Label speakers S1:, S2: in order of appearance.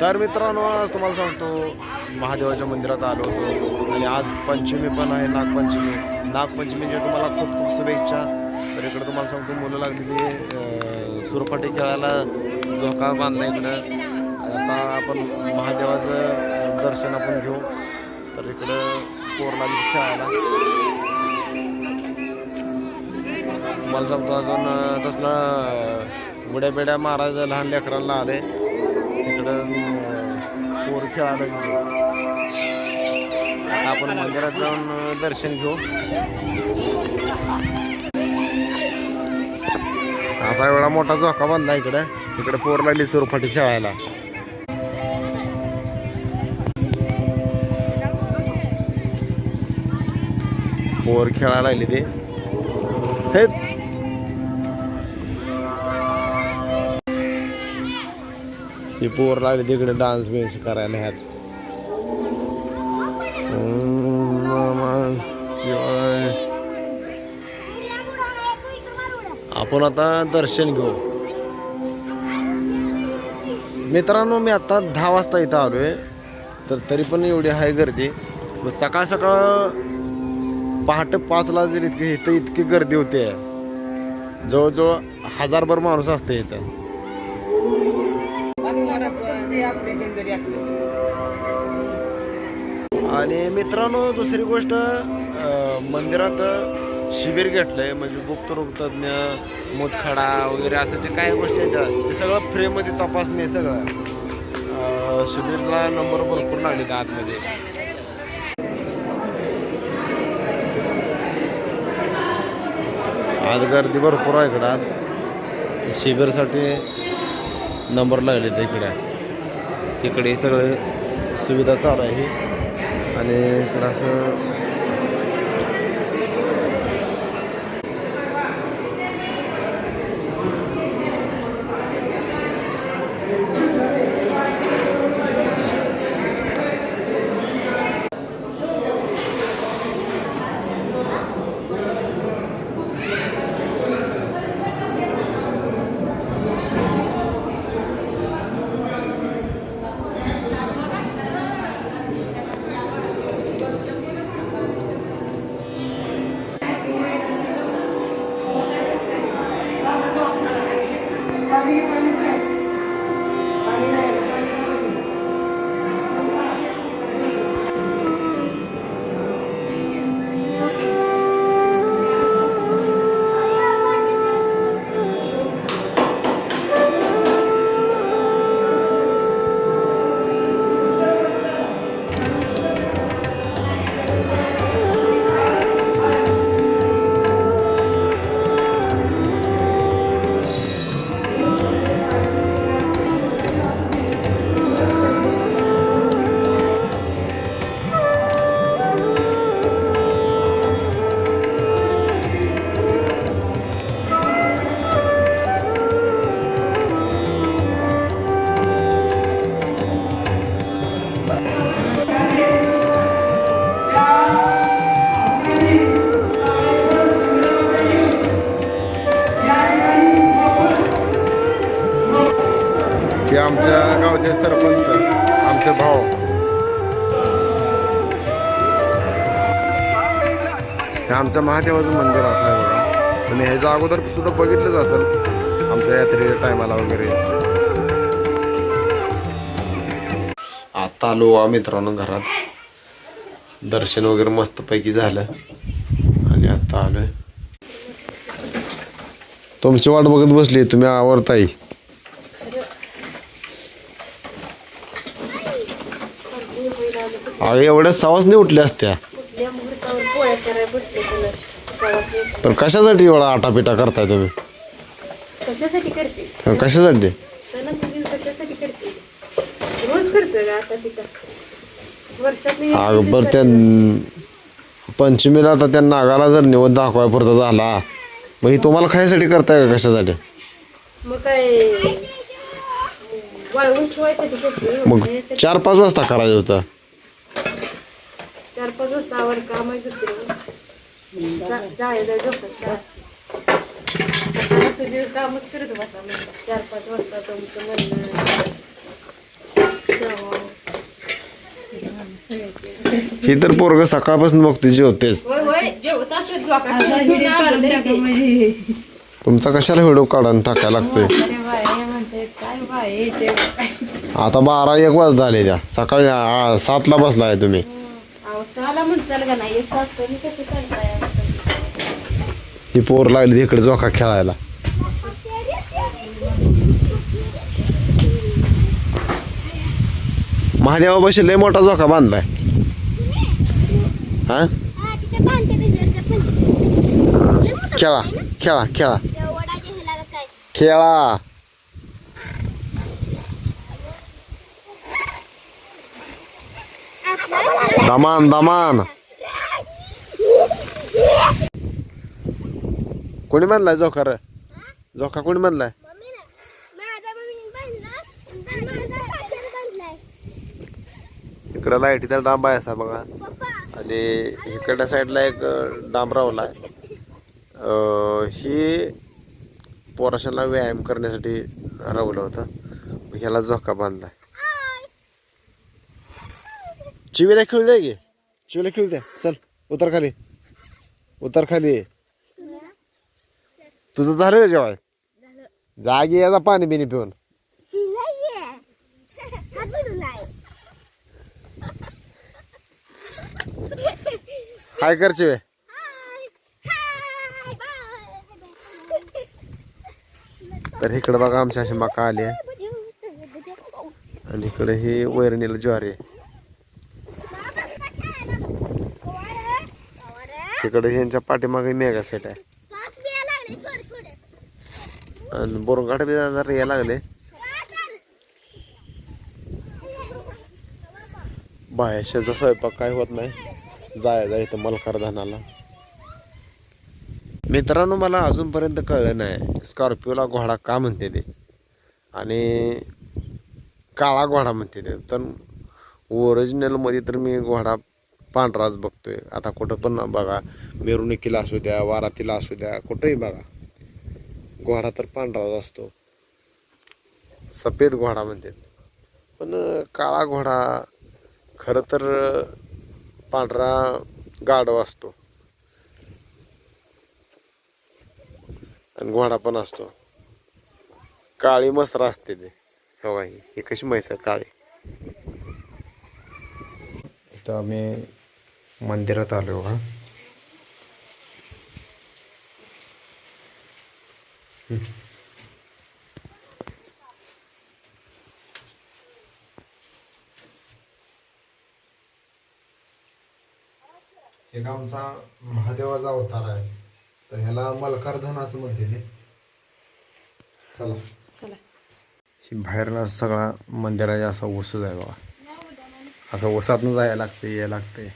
S1: तर मित्रांनो, आज तुम्हाला सांगतो महादेवाच्या मंदिरात आलो होतो आणि आज पंचमी पण आहे, नागपंचमीच्या तुम्हाला खूप खूप शुभेच्छा. तर इकडे तुम्हाला सांगतो मुलं लागलेली सुरपाटी खेळायला झोका बांधला इकडं. आता आपण महादेवाचं दर्शन आपण घेऊ. तर इकडं पोरला खेळायला तुम्हाला सांगतो अजून तसलं उड्या बेड्या मारायचं लहान लेकरांना आले इकडं पोर खेळायला गेलो. आता आपण मंदिरात जाऊन दर्शन घेऊ. असा एवढा मोठा झोका बांधला इकडे पोर लागली सुरफाटी खेळायला. पोर खेळायला लागली ते हे पोर लागले तिकडे डान्स बिन्स करायला ह्यात. आपण आता दर्शन घेऊ. मित्रांनो, मी आता 10 वाजता इथं आलोय, तर तरी पण एवढी आहे गर्दी. सकाळ सकाळ पहाटे 5ला जर इतकी गर्दी होते. जवळजवळ 1000भर माणूस असते इथं. आणि मित्रांनो, दुसरी गोष्ट मंदिरात शिबिर घेतलंय, म्हणजे गुप्तरोग तज्ञ, मूतखडा वगैरे असं जे काही गोष्टी आहेत ते सगळं फ्रीमध्ये तपासणे. सगळं शिबिरला नंबर भरपूर लागले आतमध्ये. आज गर्दी भरपूर आहे इकडं. आज शिबिरसाठी नंबर लागले इकडे सगळे सुविधा चालू आहे. आणि इकडं असं हे आमच्या गावचे सरपंच, आमचे भाऊ. हे आमचं महादेवाचं मंदिर असं आहे बघा. तुम्ही ह्याच्या अगोदर सुद्धा बघितलंच असेल आमच्या यात्रेच्या टायमाला वगैरे. आता आलो मित्रांनो घरात. दर्शन वगैरे मस्तपैकी झालं आणि आता आलोय. तुमची वाट बघत बसली, तुम्ही आवडताय. एवढ्या सवासनी उठल्या असत्या, पण कशासाठी एवढा आटापिटा करताय तुम्ही?
S2: कशासाठी करते?
S1: कशासाठी?
S2: रोज करतोय का आटापिटा? वर्षात
S1: बरं, त्या पंचमीला आता त्या नागाला जर निवड दाखवाय पुरता झाला, मग ही तुम्हाला खायसाठी करताय का कशासाठी?
S2: मग काय वाळवून ठेवायसाठी करते.
S1: मग 4-5 वाजता करायचं होतं.
S2: 4-5 वाजता आवर काम आहे दुसरं. जायचं झोपत कामच करत बसा. 4-5 वाजता तुमचं म्हणणं
S1: हे तर पोरग सकाळपासून बघतो जेवतेच.
S2: होय होय जेवत असेल जोका.
S3: आता व्हिडिओ काढून टाका म्हणजे
S1: तुमचा कशाला व्हिडिओ काढून टाकायला लागतोय.
S3: अरे बाय म्हणते काय बाय ते
S1: आता 12-1 वाजता आले त्या सकाळी 7ला बसलाय तुम्ही.
S2: अवसाला म्हणचाल का नाही एक तास तरी कसं चालताय.
S1: ही पोर लागली इकडे जोखा खेळायला. महादेवापाशी लय मोठा झोका बांधलाय. हा खेळा खेळा खेळा खेळा. दमान दमान. कोणी बांधलाय झोका रे? झोका कोणी बांधलाय? इकडं लाईटीचा डांब आहे असा बघा. आणि इकडच्या साईडला एक डांब रावलाय. ही पोराशाला व्यायाम करण्यासाठी रावलं होतं. ह्याला झोका बांधलाय. चिवीला खेळू द्या की. चिवीला खेळू द्या. चल उतर खाली. उतर खाली. तुझं झालं ना जेवाय? जागी याचा पाणी बिनी पिऊन. हाय कर चिवे. तर इकडे बघा आमच्या अशी मका आली आहे. आणि इकडे ही वैरणीला ज्वारी आहे. तिकडे यांच्या पाठीमागे मेगा सेट आहे. आणि बोरंगाठ बी जरा यायला लागले. बाहेरचा स्वयंपाक काय होत नाही. जायचं इथं मलकार धानाला. मित्रांनो मला अजूनपर्यंत कळलं नाही स्कॉर्पिओला घोडा का म्हणते ते आणि काळा घोडा म्हणते ते. तर ओरिजिनलमध्ये तर मी घोडा पांढराच बघतोय. आता कुठं पण बघा मिरवणुकीला असू द्या वारातीला असू द्या कुठंही बघा घोडा तर पांढराच असतो. सफेद घोडा म्हणते. पण काळा घोडा खरं तर पांढरा गाढव असतो आणि घोडा पण असतो. काळी मसर असते ते. हो ही कशी म्हैस आहे काळी. इथं आम्ही मंदिरात आलो का. एक आमचा महादेवाचा अवतार आहे. तर ह्याला मलकारधन असं म्हणते ते. चला
S2: चला.
S1: ही बाहेरला सगळा मंदिराचा असा ओसच आहे बघा. असं ओसातनं जायला लागते यायला लागते.